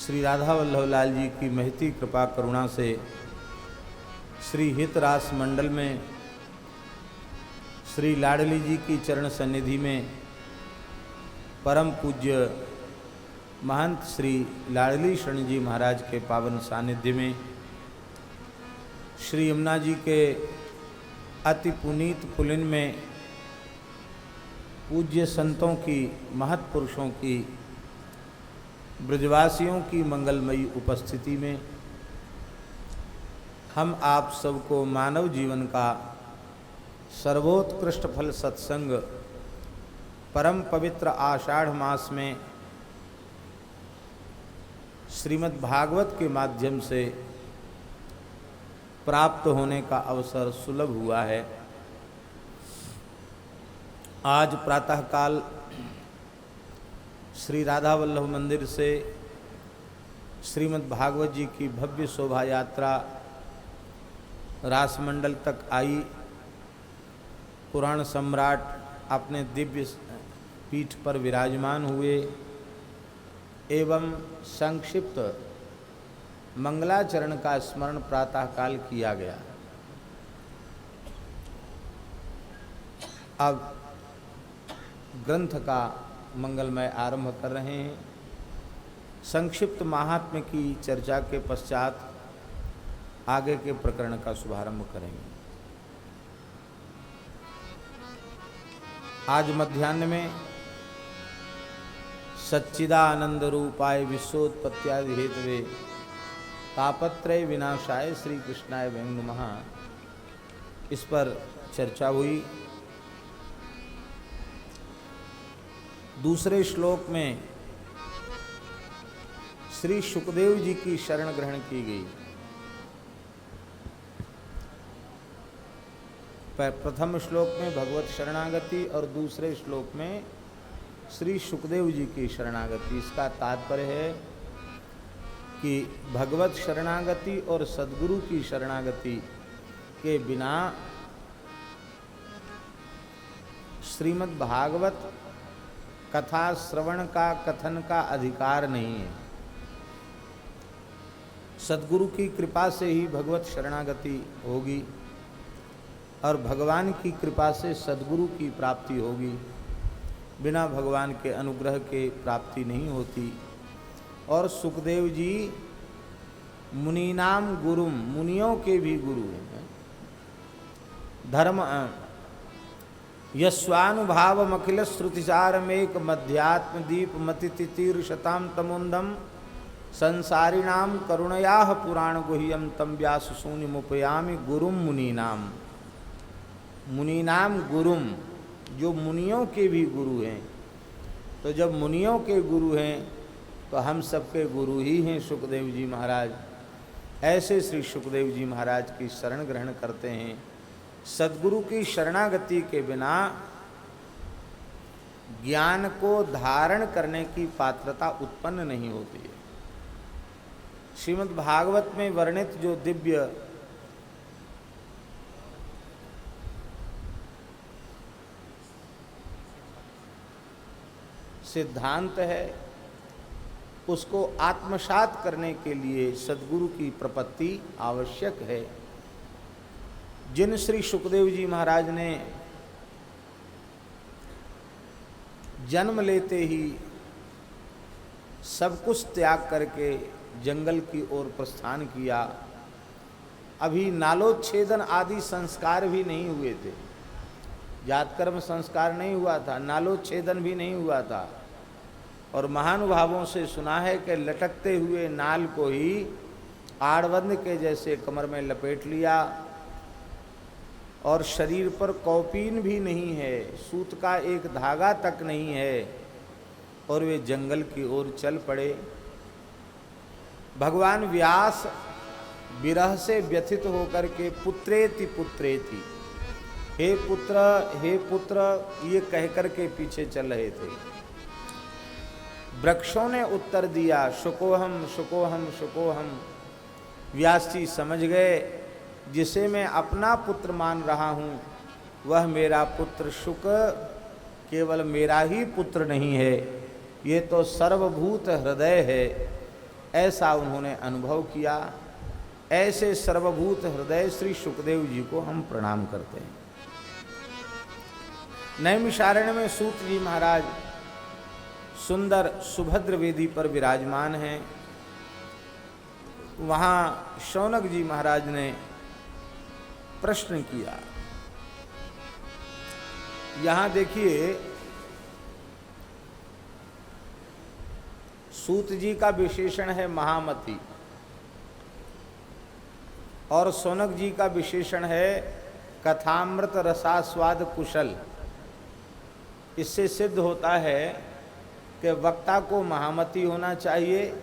श्री राधा वल्लभ लाल जी की महती कृपा करुणा से श्री हितरास मंडल में श्री लाडली जी की चरण सन्निधि में परम पूज्य महंत श्री लाडली शरण जी महाराज के पावन सानिध्य में श्री यमुना जी के अति पुनीत पुलिन में पूज्य संतों की महत पुरुषों की ब्रजवासियों की मंगलमयी उपस्थिति में हम आप सबको मानव जीवन का सर्वोत्कृष्ट फल सत्संग परम पवित्र आषाढ़ मास में श्रीमद् भागवत के माध्यम से प्राप्त होने का अवसर सुलभ हुआ है। आज प्रातःकाल श्री राधा वल्लभ मंदिर से श्रीमद् भागवत जी की भव्य शोभा यात्रा रासमंडल तक आई। पुराण सम्राट अपने दिव्य पीठ पर विराजमान हुए एवं संक्षिप्त मंगलाचरण का स्मरण प्रातःकाल किया गया। अब ग्रंथ का मंगलमय आरंभ कर रहे हैं। संक्षिप्त महात्म्य की चर्चा के पश्चात आगे के प्रकरण का शुभारंभ करेंगे। आज मध्याह्न में सच्चिदानंद रूपाय विश्वोत्पत्त्यादि हेतवे तापत्रय विनाशाय श्री कृष्णाय वयं नमः, इस पर चर्चा हुई। दूसरे श्लोक में श्री सुखदेव जी की शरण ग्रहण की गई। प्रथम श्लोक में भगवत शरणागति और दूसरे श्लोक में श्री सुखदेव जी की शरणागति। इसका तात्पर्य है कि भगवत शरणागति और सद्गुरु की शरणागति के बिना श्रीमद् भागवत कथा श्रवण का कथन का अधिकार नहीं है। सद्गुरु की कृपा से ही भगवत शरणागति होगी और भगवान की कृपा से सद्गुरु की प्राप्ति होगी। बिना भगवान के अनुग्रह के प्राप्ति नहीं होती। और सुखदेव जी मुनीनाम गुरुम, मुनियों के भी गुरु हैं। धर्म यस्वानुभावमखिल श्रुतिसारमेक मध्यात्म दीप मतितितीर शताम तमोन्दम संसारिणाम करुणयाः पुराण गुह्यम तम व्यास शून्यमुपयामि गुरुम मुनीनाम। मुनीनाम गुरुम, जो मुनियों के भी गुरु हैं। तो जब मुनियों के गुरु हैं तो हम सबके गुरु ही हैं सुखदेव जी महाराज। ऐसे श्री सुखदेव जी महाराज की शरण ग्रहण करते हैं। सद्गुरु की शरणागति के बिना ज्ञान को धारण करने की पात्रता उत्पन्न नहीं होती है। श्रीमद् भागवत में वर्णित जो दिव्य सिद्धांत है, उसको आत्मसात करने के लिए सद्गुरु की प्रपत्ति आवश्यक है। जिन श्री सुखदेव जी महाराज ने जन्म लेते ही सब कुछ त्याग करके जंगल की ओर प्रस्थान किया, अभी नालोच्छेदन आदि संस्कार भी नहीं हुए थे। जातकर्म संस्कार नहीं हुआ था, नालोच्छेदन भी नहीं हुआ था। और महानुभावों से सुना है कि लटकते हुए नाल को ही आड़बंद के जैसे कमर में लपेट लिया और शरीर पर कौपीन भी नहीं है, सूत का एक धागा तक नहीं है, और वे जंगल की ओर चल पड़े। भगवान व्यास विरह से व्यथित होकर के पुत्रेति पुत्रेति, हे पुत्र ये कहकर के पीछे चल रहे थे। वृक्षों ने उत्तर दिया शुकोहम शुकोहम शुकोहम। व्यास जी समझ गए जिसे मैं अपना पुत्र मान रहा हूँ वह मेरा पुत्र शुक केवल मेरा ही पुत्र नहीं है, ये तो सर्वभूत हृदय है। ऐसा उन्होंने अनुभव किया। ऐसे सर्वभूत हृदय श्री सुखदेव जी को हम प्रणाम करते हैं। नैमिषारण्य में सूत जी महाराज सुंदर सुभद्र वेदी पर विराजमान हैं। वहाँ शौनक जी महाराज ने प्रश्न किया। यहाँ देखिए, सूत जी का विशेषण है महामति और शौनक जी का विशेषण है कथामृत रसास्वाद कुशल। इससे सिद्ध होता है कि वक्ता को महामति होना चाहिए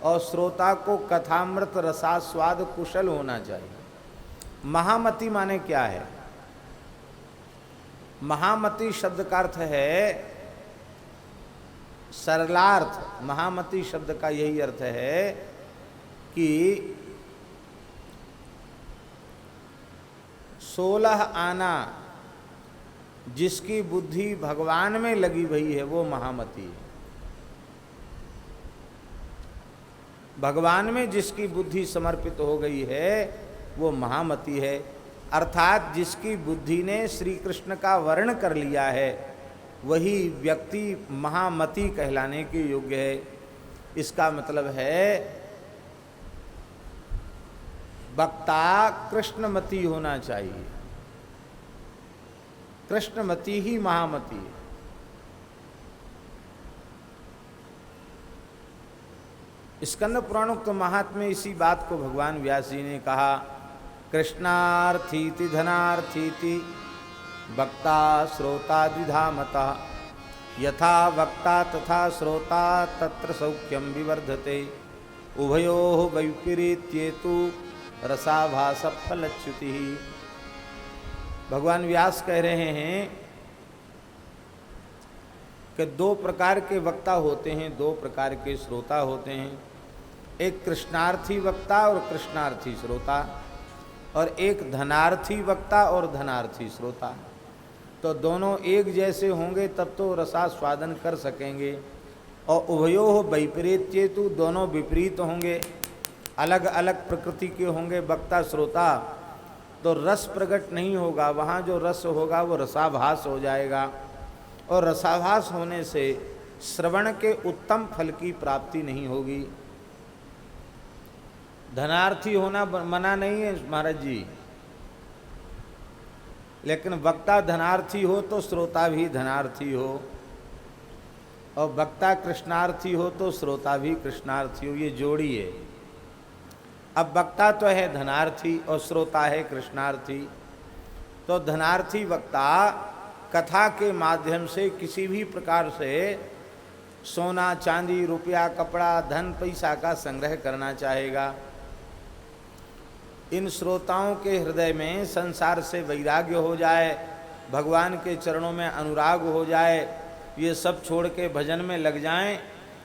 और श्रोता को कथामृत रसास्वाद कुशल होना चाहिए। महामति माने क्या है? महामति शब्द का अर्थ है सरलार्थ। महामति शब्द का यही अर्थ है कि 16 आना जिसकी बुद्धि भगवान में लगी हुई है वो महामति है। भगवान में जिसकी बुद्धि समर्पित हो गई है वो महामति है। अर्थात जिसकी बुद्धि ने श्री कृष्ण का वर्ण कर लिया है वही व्यक्ति महामति कहलाने के योग्य है। इसका मतलब है वक्ता कृष्णमति होना चाहिए। कृष्णमति ही महामति है। स्कंद पुराणोक्त महात्म्य इसी बात को भगवान व्यास जी ने कहा, कृष्णार्थीति धनार्थीति वक्ता श्रोता द्विधा मतः, यथा वक्ता तथा श्रोता तत्र सौख्यम विवर्धते, उभयोः वैपरीत्येतु रसाभास फलच्युति। भगवान व्यास कह रहे हैं कि 2 प्रकार के वक्ता होते हैं, 2 प्रकार के श्रोता होते हैं। एक कृष्णार्थी वक्ता और कृष्णार्थी श्रोता, और एक धनार्थी वक्ता और धनार्थी श्रोता। तो दोनों एक जैसे होंगे तब तो रसास्वादन कर सकेंगे। और उभयोः वैपरीत्येतु, दोनों विपरीत होंगे, अलग अलग प्रकृति के होंगे वक्ता श्रोता, तो रस प्रकट नहीं होगा। वहाँ जो रस होगा वो रसाभास हो जाएगा, और रसाभास होने से श्रवण के उत्तम फल की प्राप्ति नहीं होगी। धनार्थी होना मना नहीं है महाराज जी, लेकिन वक्ता धनार्थी हो तो श्रोता भी धनार्थी हो, और वक्ता कृष्णार्थी हो तो श्रोता भी कृष्णार्थी हो। ये जोड़ी है। अब वक्ता तो है धनार्थी और श्रोता है कृष्णार्थी। तो धनार्थी वक्ता कथा के माध्यम से किसी भी प्रकार से सोना चांदी रुपया कपड़ा धन पैसा का संग्रह करना चाहेगा। इन श्रोताओं के हृदय में संसार से वैराग्य हो जाए, भगवान के चरणों में अनुराग हो जाए, ये सब छोड़ के भजन में लग जाएं,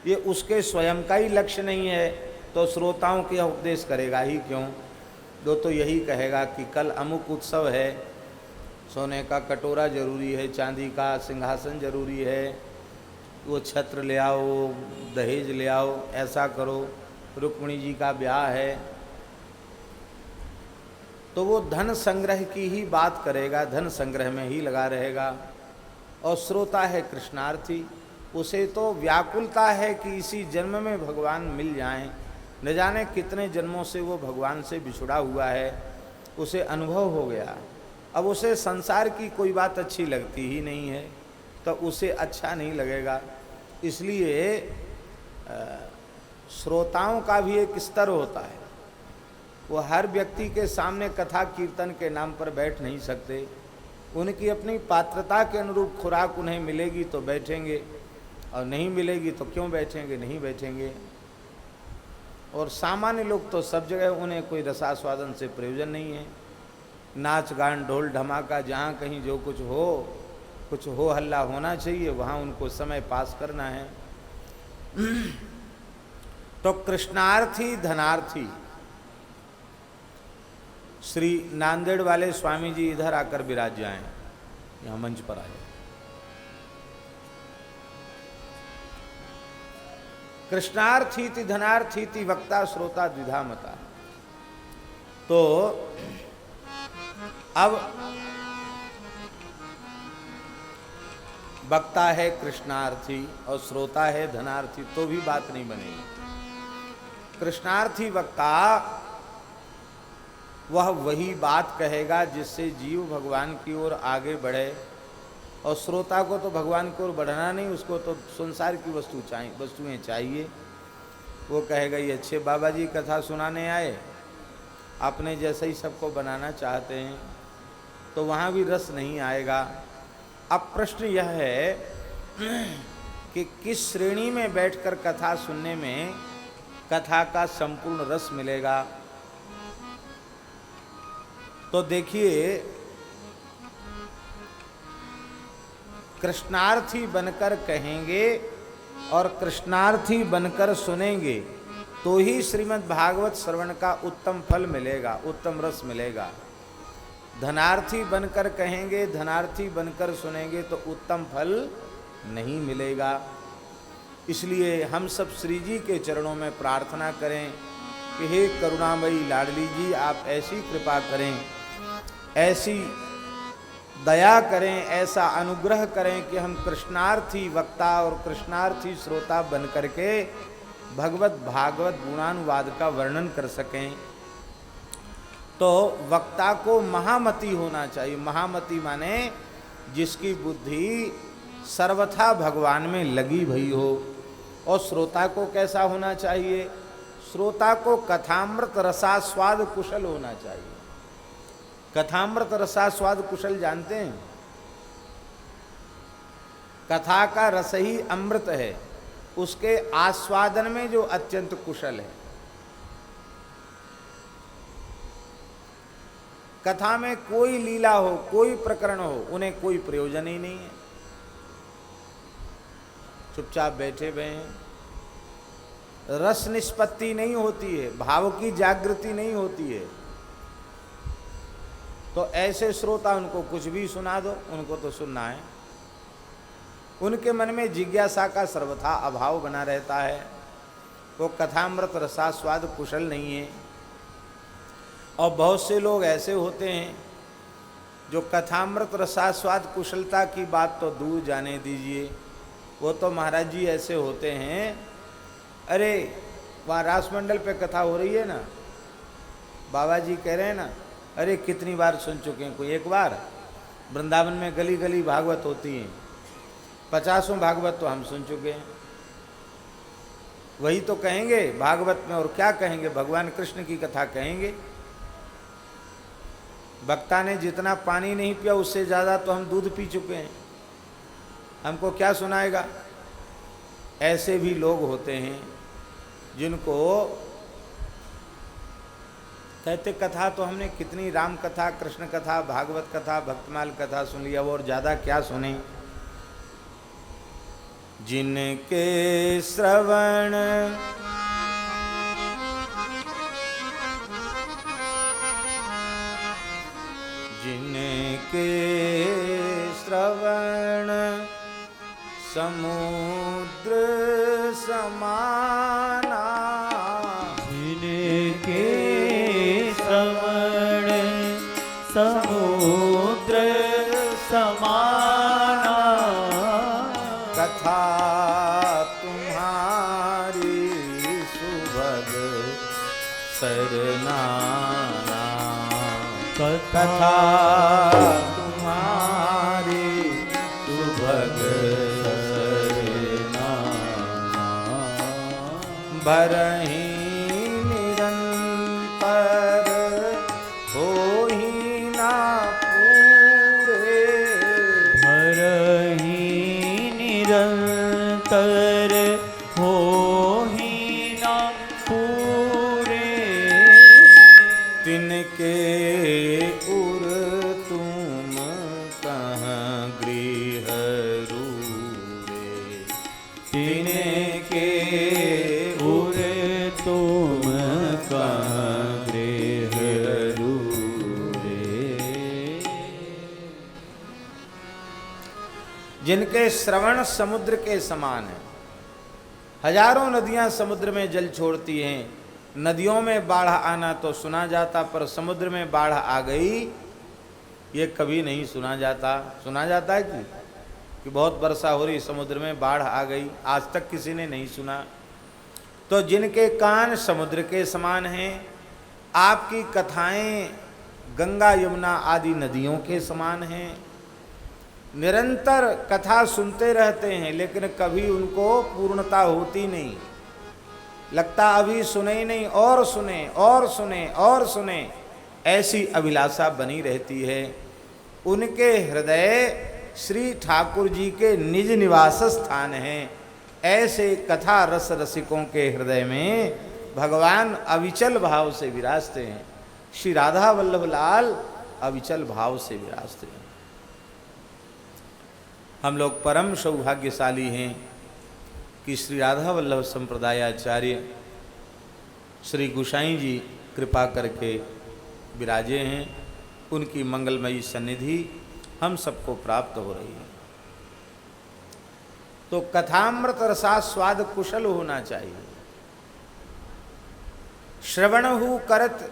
ये उसके स्वयं का ही लक्ष्य नहीं है, तो श्रोताओं के उपदेश करेगा ही क्यों। तो यही कहेगा कि कल अमुक उत्सव है, सोने का कटोरा जरूरी है, चांदी का सिंहासन जरूरी है, वो छत्र ले आओ, दहेज ले आओ, ऐसा करो, रुक्मिणी जी का ब्याह है। तो वो धन संग्रह की ही बात करेगा, धन संग्रह में ही लगा रहेगा। और श्रोता है कृष्णार्थी, उसे तो व्याकुलता है कि इसी जन्म में भगवान मिल जाएं। न जाने कितने जन्मों से वो भगवान से बिछुड़ा हुआ है, उसे अनुभव हो गया। अब उसे संसार की कोई बात अच्छी लगती ही नहीं है, तो उसे अच्छा नहीं लगेगा। इसलिए श्रोताओं का भी एक स्तर होता है। वो हर व्यक्ति के सामने कथा कीर्तन के नाम पर बैठ नहीं सकते। उनकी अपनी पात्रता के अनुरूप खुराक उन्हें मिलेगी तो बैठेंगे, और नहीं मिलेगी तो क्यों बैठेंगे, नहीं बैठेंगे। और सामान्य लोग तो सब जगह, उन्हें कोई रसास्वादन से प्रयोजन नहीं है। नाच गान ढोल धमाका, जहाँ कहीं जो कुछ हो हल्ला होना चाहिए, वहाँ उनको समय पास करना है। तो कृष्णार्थी धनार्थी, श्री नांदेड़ वाले स्वामी जी इधर आकर विराज जाएं, यहाँ मंच पर आए। कृष्णार्थीति धनार्थीति वक्ता श्रोता द्विधा मता। तो अब वक्ता है कृष्णार्थी और श्रोता है धनार्थी, तो भी बात नहीं बनेगी। कृष्णार्थी वक्ता वह वही बात कहेगा जिससे जीव भगवान की ओर आगे बढ़े, और श्रोता को तो भगवान की ओर बढ़ना नहीं, उसको तो संसार की वस्तुएं चाहिए। वो कहेगा ये अच्छे बाबा जी कथा सुनाने आए, अपने जैसे ही सबको बनाना चाहते हैं, तो वहाँ भी रस नहीं आएगा। अब प्रश्न यह है कि किस श्रेणी में बैठकर कथा सुनने में कथा का संपूर्ण रस मिलेगा। तो देखिए, कृष्णार्थी बनकर कहेंगे और कृष्णार्थी बनकर सुनेंगे तो ही श्रीमद् भागवत श्रवण का उत्तम फल मिलेगा, उत्तम रस मिलेगा। धनार्थी बनकर कहेंगे, धनार्थी बनकर सुनेंगे तो उत्तम फल नहीं मिलेगा। इसलिए हम सब श्री जी के चरणों में प्रार्थना करें कि हे करुणामयी लाडली जी, आप ऐसी कृपा करें, ऐसी दया करें, ऐसा अनुग्रह करें कि हम कृष्णार्थी वक्ता और कृष्णार्थी श्रोता बन करके भगवत भागवत गुणानुवाद का वर्णन कर सकें। तो वक्ता को महामति होना चाहिए। महामति माने जिसकी बुद्धि सर्वथा भगवान में लगी भई हो। और श्रोता को कैसा होना चाहिए? श्रोता को कथामृत रसास्वाद कुशल होना चाहिए। कथामृत रसास्वाद कुशल जानते हैं? कथा का रस ही अमृत है, उसके आस्वादन में जो अत्यंत कुशल है। कथा में कोई लीला हो, कोई प्रकरण हो, उन्हें कोई प्रयोजन ही नहीं है, चुपचाप बैठे हुए हैं। रस निष्पत्ति नहीं होती है, भाव की जागृति नहीं होती है। तो ऐसे श्रोता, उनको कुछ भी सुना दो, उनको तो सुनना है। उनके मन में जिज्ञासा का सर्वथा अभाव बना रहता है। वो कथामृत रसास्वाद कुशल नहीं है। और बहुत से लोग ऐसे होते हैं जो कथामृत रसास्वाद कुशलता की बात तो दूर जाने दीजिए, वो तो महाराज जी ऐसे होते हैं, अरे वहाँ रासमंडल पे कथा हो रही है ना, बाबा जी कह रहे हैं ना, अरे कितनी बार सुन चुके हैं। कोई एक बार? वृंदावन में गली गली भागवत होती हैं, 50 भागवत तो हम सुन चुके हैं। वही तो कहेंगे भागवत में, और क्या कहेंगे? भगवान कृष्ण की कथा कहेंगे। वक्ता ने जितना पानी नहीं पिया उससे ज़्यादा तो हम दूध पी चुके हैं, हमको क्या सुनाएगा? ऐसे भी लोग होते हैं जिनको कहते कथा तो हमने कितनी राम कथा, कृष्ण कथा, भागवत कथा, भक्तमाल कथा सुन लिया, और ज़्यादा क्या सुने। जिनके श्रवण जिनके श्रवण समुद्र समाना, जिनके श्रवण समुद्र समाना, कथा तुम्हारी सुभग सरनाना, कथा तुम्हारी सुभग सरनाना, भरहि निरंतर होहि ना पूरे, भरहि निरंतर होहि ना पूरे, तिनके उर तुम कहाँ गृह रूरे, तिनके उर तुम कहाँ गृह रूरे। जिनके श्रवण समुद्र के समान है। हजारों नदियां समुद्र में जल छोड़ती हैं, नदियों में बाढ़ आना तो सुना जाता, पर समुद्र में बाढ़ आ गई ये कभी नहीं सुना जाता। सुना जाता है कि बहुत वर्षा हो रही, समुद्र में बाढ़ आ गई, आज तक किसी ने नहीं सुना। तो जिनके कान समुद्र के समान हैं, आपकी कथाएं गंगा यमुना आदि नदियों के समान हैं, निरंतर कथा सुनते रहते हैं, लेकिन कभी उनको पूर्णता होती नहीं, लगता अभी सुने ही नहीं, और सुने और सुने और सुने, ऐसी अभिलाषा बनी रहती है। उनके हृदय श्री ठाकुर जी के निज निवास स्थान हैं। ऐसे कथा रस रसिकों के हृदय में भगवान अविचल भाव से विराजते हैं। श्री राधा वल्लभ लाल अविचल भाव से विराजते हैं। हम लोग परम सौभाग्यशाली हैं कि श्री राधा वल्लभ संप्रदायाचार्य श्री गोसाई जी कृपा करके विराजे हैं। उनकी मंगलमयी सन्निधि हम सबको प्राप्त हो रही है। तो कथामृत रसास्वाद कुशल होना चाहिए। श्रवणहु करत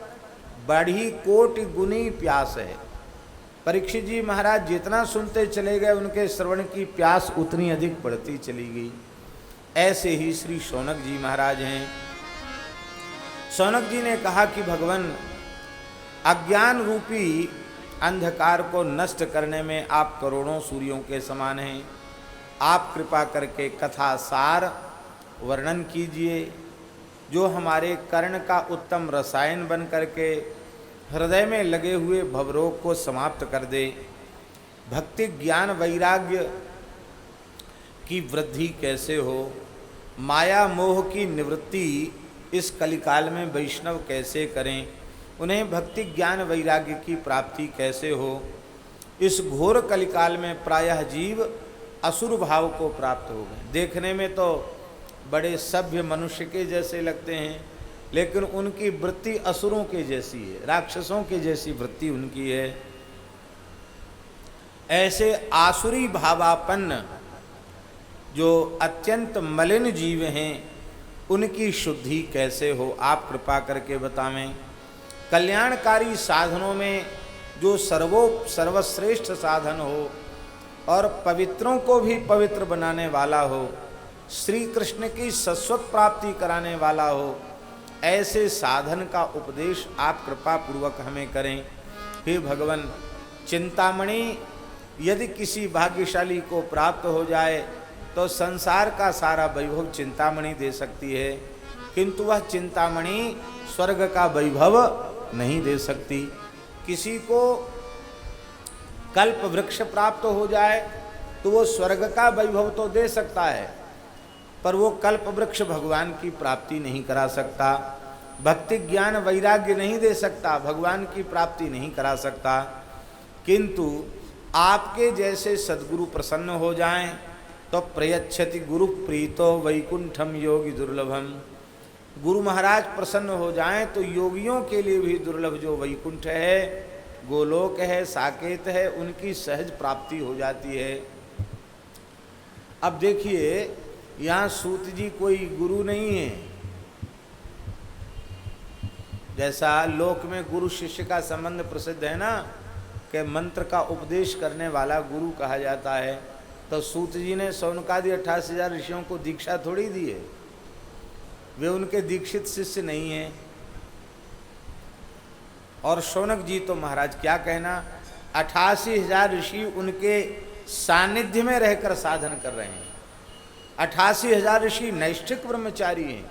बढ़ी कोटि गुनी प्यास है। परीक्षित जी महाराज जितना सुनते चले गए, उनके श्रवण की प्यास उतनी अधिक बढ़ती चली गई। ऐसे ही श्री शौनक जी महाराज हैं। शौनक जी ने कहा कि भगवान, अज्ञान रूपी अंधकार को नष्ट करने में आप करोड़ों सूर्यों के समान हैं। आप कृपा करके कथा सार वर्णन कीजिए, जो हमारे कर्ण का उत्तम रसायन बन करके हृदय में लगे हुए भवरोग को समाप्त कर दे। भक्ति ज्ञान वैराग्य की वृद्धि कैसे हो, माया मोह की निवृत्ति इस कलिकाल में वैष्णव कैसे करें, उन्हें भक्ति ज्ञान वैराग्य की प्राप्ति कैसे हो। इस घोर कलिकाल में प्रायः जीव असुर भाव को प्राप्त हो गए। देखने में तो बड़े सभ्य मनुष्य के जैसे लगते हैं, लेकिन उनकी वृत्ति असुरों के जैसी है, राक्षसों के जैसी वृत्ति उनकी है। ऐसे आसुरी भावापन्न जो अत्यंत मलिन जीव हैं, उनकी शुद्धि कैसे हो, आप कृपा करके बतावें। कल्याणकारी साधनों में जो सर्वश्रेष्ठ साधन हो और पवित्रों को भी पवित्र बनाने वाला हो, श्री कृष्ण की शाश्वत प्राप्ति कराने वाला हो, ऐसे साधन का उपदेश आप कृपा पूर्वक हमें करें। हे भगवान, चिंतामणि यदि किसी भाग्यशाली को प्राप्त हो जाए तो संसार का सारा वैभव चिंतामणि दे सकती है, किंतु वह चिंतामणि स्वर्ग का वैभव नहीं दे सकती। किसी को कल्प वृक्ष प्राप्त हो जाए तो वो स्वर्ग का वैभव तो दे सकता है, पर वो कल्प वृक्ष भगवान की प्राप्ति नहीं करा सकता। भक्ति ज्ञान वैराग्य नहीं दे सकता, भगवान की प्राप्ति नहीं करा सकता। किंतु आपके जैसे सद्गुरु प्रसन्न हो जाएं तो प्रयच्छति गुरु प्रीतो वैकुंठम योगी दुर्लभम। गुरु महाराज प्रसन्न हो जाएं तो योगियों के लिए भी दुर्लभ जो वैकुंठ है, गोलोक है, साकेत है, उनकी सहज प्राप्ति हो जाती है। अब देखिए, यहाँ सूत जी कोई गुरु नहीं है। जैसा लोक में गुरु शिष्य का संबंध प्रसिद्ध है ना, कि मंत्र का उपदेश करने वाला गुरु कहा जाता है, तो सूत जी ने सौनकादि 88,000 ऋषियों को दीक्षा थोड़ी दी है, वे उनके दीक्षित शिष्य नहीं हैं। और शौनक जी तो महाराज क्या कहना, 88,000 ऋषि उनके सानिध्य में रहकर साधन कर रहे हैं। 88,000 ऋषि नैष्ठिक ब्रह्मचारी हैं,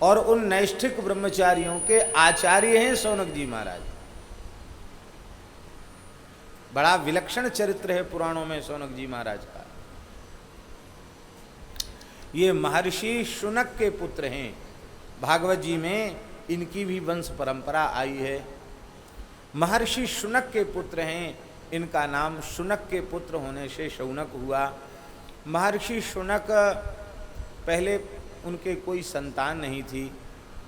और उन नैष्ठिक ब्रह्मचारियों के आचार्य हैं शौनक जी महाराज। बड़ा विलक्षण चरित्र है पुराणों में शौनक जी महाराज का। ये महर्षि शुनक के पुत्र हैं। भागवत जी में इनकी भी वंश परंपरा आई है। महर्षि शुनक के पुत्र हैं, इनका नाम शुनक के पुत्र होने से शौनक हुआ। महर्षि शुनक पहले उनके कोई संतान नहीं थी,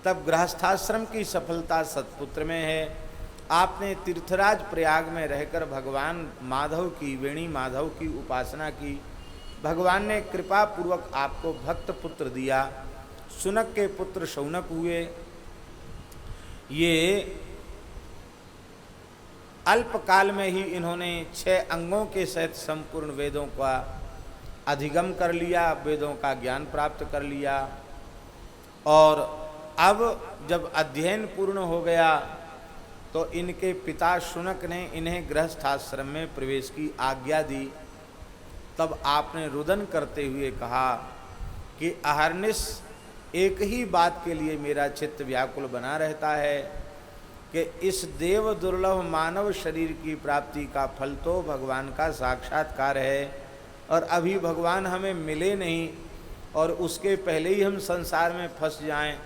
तब गृहस्थाश्रम की सफलता सतपुत्र में है। आपने तीर्थराज प्रयाग में रहकर भगवान माधव की, वेणी माधव की उपासना की, भगवान ने कृपा पूर्वक आपको भक्त पुत्र दिया। सुनक के पुत्र शौनक हुए। ये अल्प काल में ही इन्होंने 6 अंगों के सहित संपूर्ण वेदों का अधिगम कर लिया, वेदों का ज्ञान प्राप्त कर लिया। और अब जब अध्ययन पूर्ण हो गया तो इनके पिता शुनक ने इन्हें गृहस्थाश्रम में प्रवेश की आज्ञा दी। तब आपने रुदन करते हुए कहा कि अहर्निश एक ही बात के लिए मेरा चित्त व्याकुल बना रहता है कि इस देव दुर्लभ मानव शरीर की प्राप्ति का फल तो भगवान का साक्षात्कार है, और अभी भगवान हमें मिले नहीं और उसके पहले ही हम संसार में फंस जाएं,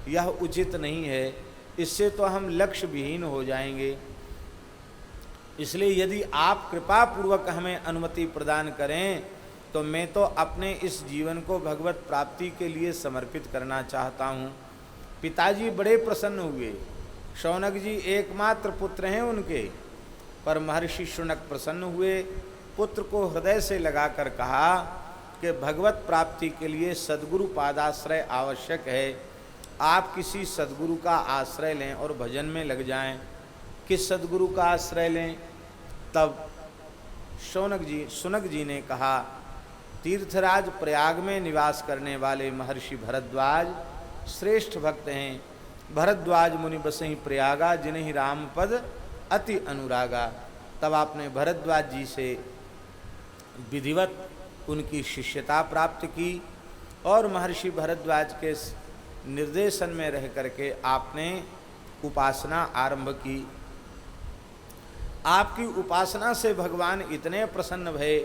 यह उचित नहीं है। इससे तो हम लक्ष्य विहीन हो जाएंगे। इसलिए यदि आप कृपा पूर्वक हमें अनुमति प्रदान करें तो मैं तो अपने इस जीवन को भगवत प्राप्ति के लिए समर्पित करना चाहता हूँ। पिताजी बड़े प्रसन्न हुए। शौनक जी एकमात्र पुत्र हैं उनके, पर महर्षि शुनक प्रसन्न हुए। पुत्र को हृदय से लगाकर कहा कि भगवत प्राप्ति के लिए सद्गुरु पादाश्रय आवश्यक है। आप किसी सद्गुरु का आश्रय लें और भजन में लग जाएं। किस सद्गुरु का आश्रय लें? तब सुनक जी ने कहा, तीर्थराज प्रयाग में निवास करने वाले महर्षि भरद्वाज श्रेष्ठ भक्त हैं। भरद्वाज मुनि बसहि प्रयागा जिन्हि राम पद अति अनुरागा। तब आपने भरद्वाज जी से विधिवत उनकी शिष्यता प्राप्त की और महर्षि भरद्वाज के निर्देशन में रह करके आपने उपासना आरंभ की। आपकी उपासना से भगवान इतने प्रसन्न भये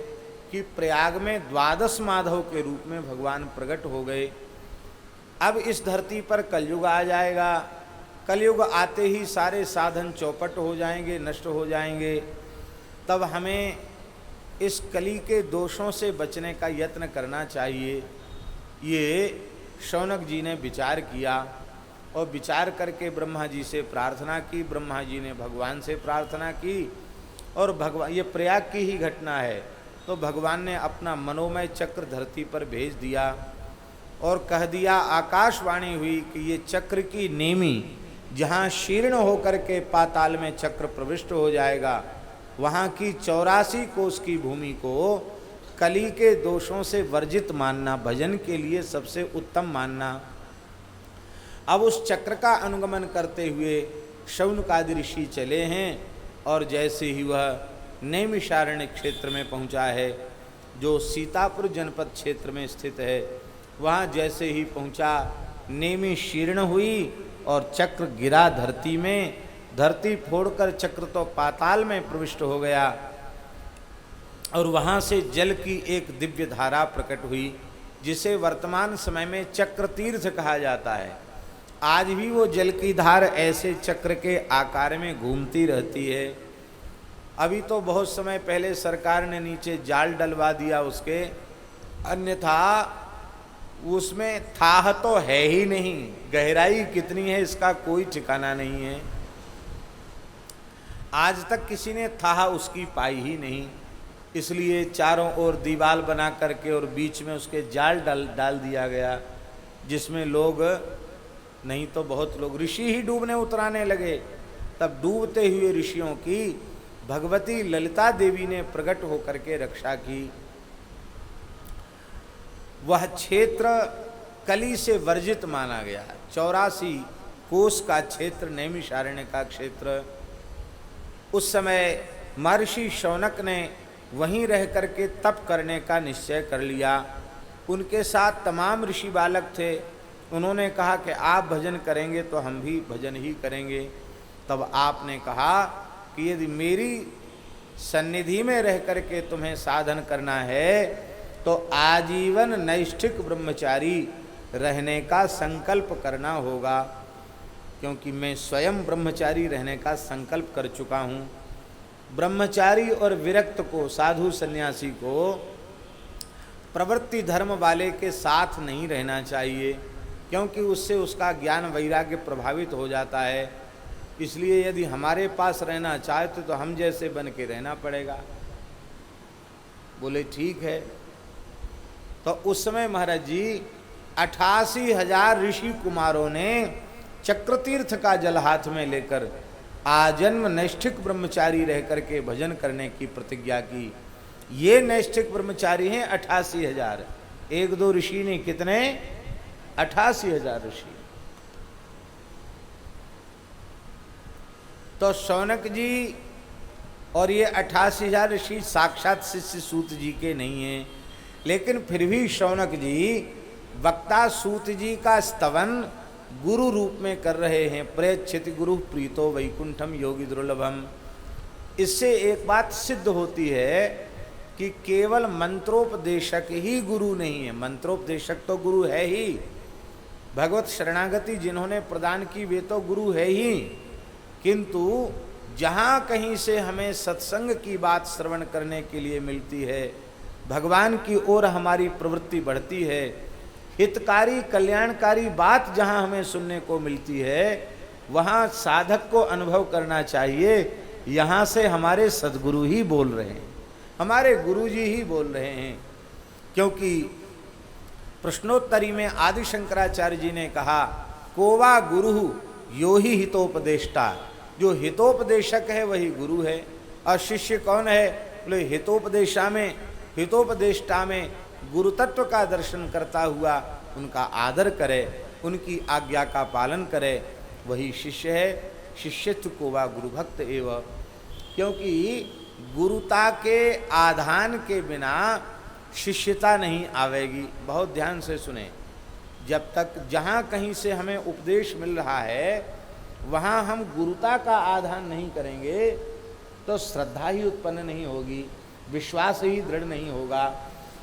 कि प्रयाग में 12 माधव के रूप में भगवान प्रकट हो गए। अब इस धरती पर कलयुग आ जाएगा। कलयुग आते ही सारे साधन चौपट हो जाएंगे, नष्ट हो जाएंगे। तब हमें इस कली के दोषों से बचने का यत्न करना चाहिए। ये शौनक जी ने विचार किया और विचार करके ब्रह्मा जी से प्रार्थना की। ब्रह्मा जी ने भगवान से प्रार्थना की और भगवान, ये प्रयाग की ही घटना है, तो भगवान ने अपना मनोमय चक्र धरती पर भेज दिया और कह दिया, आकाशवाणी हुई कि ये चक्र की नेमी जहाँ शीर्ण होकर के पाताल में चक्र प्रविष्ट हो जाएगा, वहाँ की 84 कोस की भूमि को कली के दोषों से वर्जित मानना, भजन के लिए सबसे उत्तम मानना। अब उस चक्र का अनुगमन करते हुए शौनकादि ऋषि चले हैं और जैसे ही वह नैमिषारण्य क्षेत्र में पहुंचा है, जो सीतापुर जनपद क्षेत्र में स्थित है, वहाँ जैसे ही पहुंचा नेमी शीर्ण हुई और चक्र गिरा धरती में। धरती फोड़कर चक्र तो पाताल में प्रविष्ट हो गया और वहाँ से जल की एक दिव्य धारा प्रकट हुई, जिसे वर्तमान समय में चक्र तीर्थ कहा जाता है। आज भी वो जल की धार ऐसे चक्र के आकार में घूमती रहती है। अभी तो बहुत समय पहले सरकार ने नीचे जाल डलवा दिया उसके, अन्यथा उसमें थाह तो है ही नहीं। गहराई कितनी है इसका कोई ठिकाना नहीं है। आज तक किसी ने थाह उसकी पाई ही नहीं। इसलिए चारों ओर दीवार बना करके और बीच में उसके जाल डाल दिया गया, जिसमें लोग, नहीं तो बहुत लोग, ऋषि ही डूबने उतराने लगे। तब डूबते हुए ऋषियों की भगवती ललिता देवी ने प्रकट होकर के रक्षा की। वह क्षेत्र कली से वर्जित माना गया। 84 कोस का क्षेत्र, नैमिषारण्य का क्षेत्र। उस समय महर्षि शौनक ने वहीं रह करके तप करने का निश्चय कर लिया। उनके साथ तमाम ऋषि बालक थे। उन्होंने कहा कि आप भजन करेंगे तो हम भी भजन ही करेंगे। तब आपने कहा कि यदि मेरी सन्निधि में रह करके तुम्हें साधन करना है तो आजीवन नैष्ठिक ब्रह्मचारी रहने का संकल्प करना होगा, क्योंकि मैं स्वयं ब्रह्मचारी रहने का संकल्प कर चुका हूँ। ब्रह्मचारी और विरक्त को, साधु सन्यासी को प्रवृत्ति धर्म वाले के साथ नहीं रहना चाहिए, क्योंकि उससे उसका ज्ञान वैराग्य प्रभावित हो जाता है। इसलिए यदि हमारे पास रहना चाहते तो हम जैसे बन के रहना पड़ेगा। बोले ठीक है। तो उस समय महाराज जी 88,000 ऋषि कुमारों ने चक्रतीर्थ का जल हाथ में लेकर आजन्म नैष्ठिक ब्रह्मचारी रह करके भजन करने की प्रतिज्ञा की। ये नैष्ठिक ब्रह्मचारी हैं 88,000। एक दो ऋषि ने कितने? 88,000 ऋषि। तो शौनक जी और ये 88,000 ऋषि साक्षात शिष्य सूत जी के नहीं हैं, लेकिन फिर भी शौनक जी वक्ता सूत जी का स्तवन गुरु रूप में कर रहे हैं। प्रेक्षित गुरु प्रीतो वैकुंठम योगी दुर्लभम। इससे एक बात सिद्ध होती है कि केवल मंत्रोपदेशक ही गुरु नहीं है। मंत्रोपदेशक तो गुरु है ही, भगवत शरणागति जिन्होंने प्रदान की वे तो गुरु है ही, किंतु जहाँ कहीं से हमें सत्संग की बात श्रवण करने के लिए मिलती है, भगवान की ओर हमारी प्रवृत्ति बढ़ती है, हितकारी कल्याणकारी बात जहाँ हमें सुनने को मिलती है, वहाँ साधक को अनुभव करना चाहिए यहाँ से हमारे सद्गुरु ही बोल रहे हैं, हमारे गुरु जी ही बोल रहे हैं। क्योंकि प्रश्नोत्तरी में आदि शंकराचार्य जी ने कहा, कोवा गुरु यो ही हितोपदेष्टा। जो हितोपदेशक है वही गुरु है। और शिष्य कौन है? बोले हितोपदेष्टा में गुरु तत्व का दर्शन करता हुआ उनका आदर करे, उनकी आज्ञा का पालन करे, वही शिष्य है। शिष्यत्व को वा गुरु भक्त एव। क्योंकि गुरुता के आधान के बिना शिष्यता नहीं आवेगी। बहुत ध्यान से सुने, जब तक जहाँ कहीं से हमें उपदेश मिल रहा है वहाँ हम गुरुता का आधान नहीं करेंगे तो श्रद्धा ही उत्पन्न नहीं होगी, विश्वास ही दृढ़ नहीं होगा।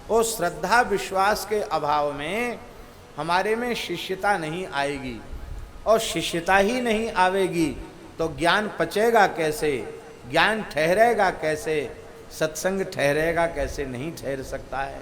और श्रद्धा विश्वास के अभाव में हमारे में शिष्यता नहीं आएगी, और शिष्यता ही नहीं आवेगी तो ज्ञान पचेगा कैसे, ज्ञान ठहरेगा कैसे, सत्संग ठहरेगा कैसे? नहीं ठहर सकता है।